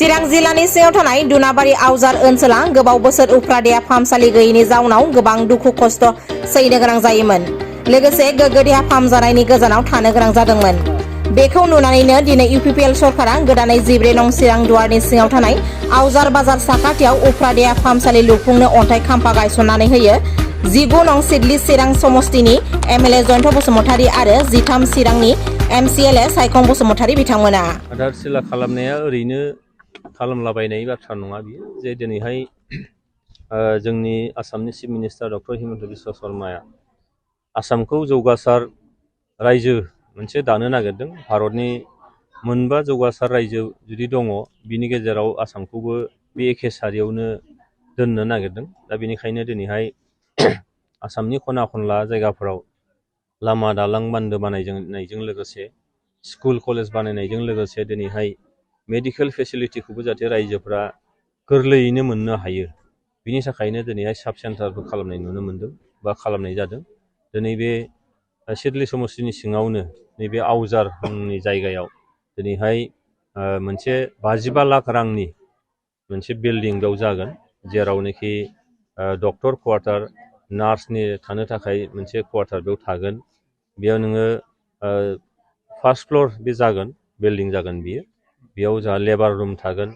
चिरां जिल्लानि सिङाव थानाय दुनाबारि आवजार ओनसोला गोबाव बोसोर उफ्रा देहा फाहामसालि गैयैनि जाउनाव गोबां दुखु खस्थ सैनो गोनां जायोमोन। लोगोसे गोग्गो देहा फाहामजानायनि गोजानाव थानो गोनां जादोंमोन। बेखौ नुनानैनो दिनै इउपिपिएल सरकारा गोदानै 14 नं चिरां दुवारनि सिङाव थानाय आवजार बाजार साखाथियाव उफ्रा देहा फाहामसालि लुफुंनो अन्थाइ खाम्फा गायसननानै होयो। 19 नं सिडली चिरां समस्तिनि एमएलए जयन्त बसुमतारी आरो 13 चिरांनि एमसिएलए सायखं बसुमतारी बिथांमोना आदारसिला खालामनाया ओरैनो खालामलाबायनाय बाथ्रा नङा बियो जे दिनैहाय जोंनि आसामनि chief minister doctor Himanta Biswa शर्माया आसामखौ जौगासार रायजो मोनसे दानो नागिरदों। भारतनि मोनबा जौगासार रायजो जुदि दङ बिनि गेजेराव आसामखौबो बे एखे सारियावनो दोननो नागिरदों। दा बेनिखायनो दिनैहाय आसामनि खना खनला जायगाफोराव लामा दालां बान्दो बानायनायजों लोगोसे स्कुल कलेज बानायनायजों लोगोसे दिनैहाय मेडिकेल फेसिलिटिखौबो जाहाथे रायजोफ्रा गोरलैयैनो मोननो हायो बिनि थाखायनो दिनैहाय साब सेन्टारबो खालामनाय नुनो मोन्दों बा खालामनाय जादों। दिनै बे सिडली समस्तिनि सिङावनो नैबे आवजारनि जायगायाव दिनैहाय मोनसे 55 लाख रांनि मोनसे बिल्डिं बेयाव जागोन, जेरावनोखि डक्टर क्वार्टार नार्सनि थानो थाखाय मोनसे क्वार्टार बेयाव थागोन। बेयाव नोङो फार्स्ट फ्ल'र बे जागोन, बिल्डिं जागोन बियो। बेयाव जोंहा लेबार रुम थागोन,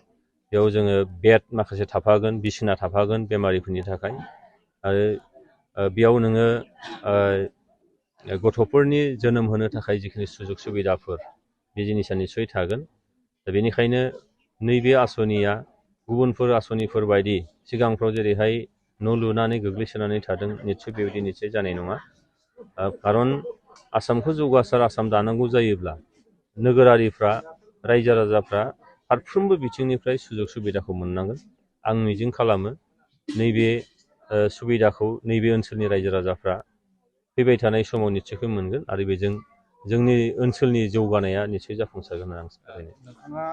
बेयाव जोङो बेड माखासे थाफागोन, बिसिना थाफागोन बेमारिफोरनि थाखाय। आरो बेयाव नोङो गथ'फोरनि जोनोम होनो थाखाय जिखिनि सुजुग सुबिदाफोर बे जिनिसा निस्सय थागोन। दा बेनिखायनो नैबे आसनिया गुबुनफोर आसनिफोर बायदि सिगांफ्राव जेरैहाय न' लुनानै गोग्लैसोनानै थादों निस्सय बेबायदि निस्सय जानाय नङा। खारन आसामखौ जौगासार आसाम दानांगौ जायोब्ला नोगोरारिफ्रा रायजो राजाफ्रा फारफ्रोमबो बिथिंनिफ्राय सुजुग सुबिदाखौ मोननांगोन। आं मिजिं खालामो नैबे सुबिदाखौ नैबे ओनसोलनि रायजो राजाफ्रा फैबाय थानाय समाव निस्सय मोनगोन आरो बेजों जोंनि ओनसोलनि जौगानाया निस्सय जाफुंसारगोन होनना आं सानो। नोंथाङा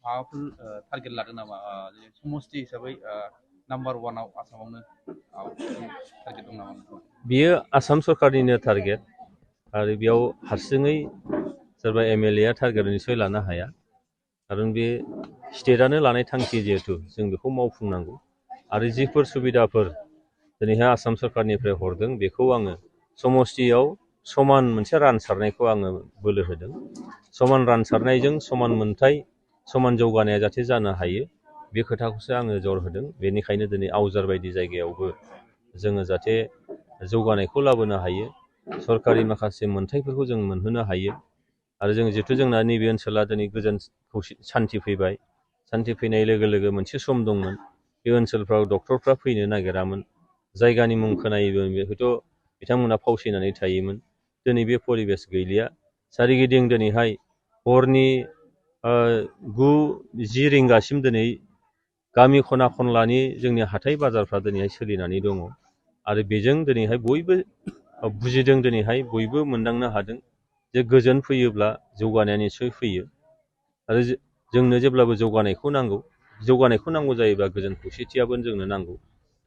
माबाफोर टारगेट लादों नामा समस्ति हिसाबै नाम्बार 1आव आसामावनो टारगेट दं नामा? बियो आसाम सरकारनिनो टारगेट आरो बेयाव हारसिङै सोरबा एमएलएआ टारगेट निस्सय लानो हाया। खारन बे स्टेटआनो लानाय थांखि जिहेथु जों बेखौ मावफुंनांगौ आरो जिफोर सुबिदाफोर दिनैहाय आसाम सरकारनिफ्राय हरदों बेखौ आङो समस्तियाव समान मोनसे रानसारनायखौ आङो बोलो होदों। समान रानसारनायजों समान मोनथाय समान जौगानाया जाहाथे जानो हायो बे खोथाखौसो आङो जर होदों। बेनिखायनो दिनै आवजार बायदि जायगायावबो जोङो जाहाथे जौगानायखौ लाबोनो हायो, सरकारि माखासे मोनथायफोरखौ जों मोनहोनो हायो। आरो जों जिहेथु जोंना नैबे ओनसोला दिनै गोजोन सान्थि फैबाय। सान्थि फैनाय लोगो लोगो मोनसे सम दंमोन बे ओनसोलफ्राव डक्टरफ्रा फैनो नागिरामोन, जायगानि मुं खोनायोबो हयथ' बिथांमोना फावसायनानै थायोमोन। दिनै बे परिबेस गैलिया। सोरगिदिं दिनैहाय हरनि 9-10 रिंगासिम दिनै गामि खना खनलानि जोंनि हाथाय बाजारफ्रा दिनैहाय सोलिनानै दङ आरो बेजों दिनैहाय बयबो बुजिदों, दिनैहाय बयबो मोनदांनो हादों जे गोजोन फैयोब्ला जौगानाया निस्सय फैयो। आरो जोंनो जेब्लाबो जौगानायखौ नांगौ जायोब्ला गोजोन खौसेथियाबो जोंनो नांगौ।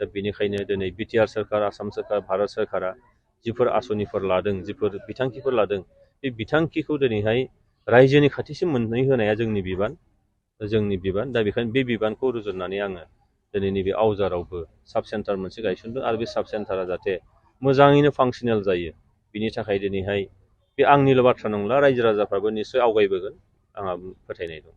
दा बेनिखायनो दिनै बिटिआर सोरखार, आसाम सोरखार, भारत सोरखारा जिफोर आसनिफोर लादों, जिफोर बिथांखिफोर लादों बे बिथांखिखौ दिनैहाय रायजोनि खाथिसिम मोनहैहोनाया जोंनि बिबान। दा बेखायनो बे बिबानखौ रुजुननानै आङो दिनै नैबे आवजारावबो साब सेन्टार मोनसे गायसनदों आरो बे साब सेन्टारा जाहाथे मोजाङैनो फांसनेल जायो बिनि थाखाय दिनैहाय बे आंनिल' बाथ्रा नंला, रायजो राजाफ्राबो निस्सय आवगायबोगोन आंहा फोथायनाय दं।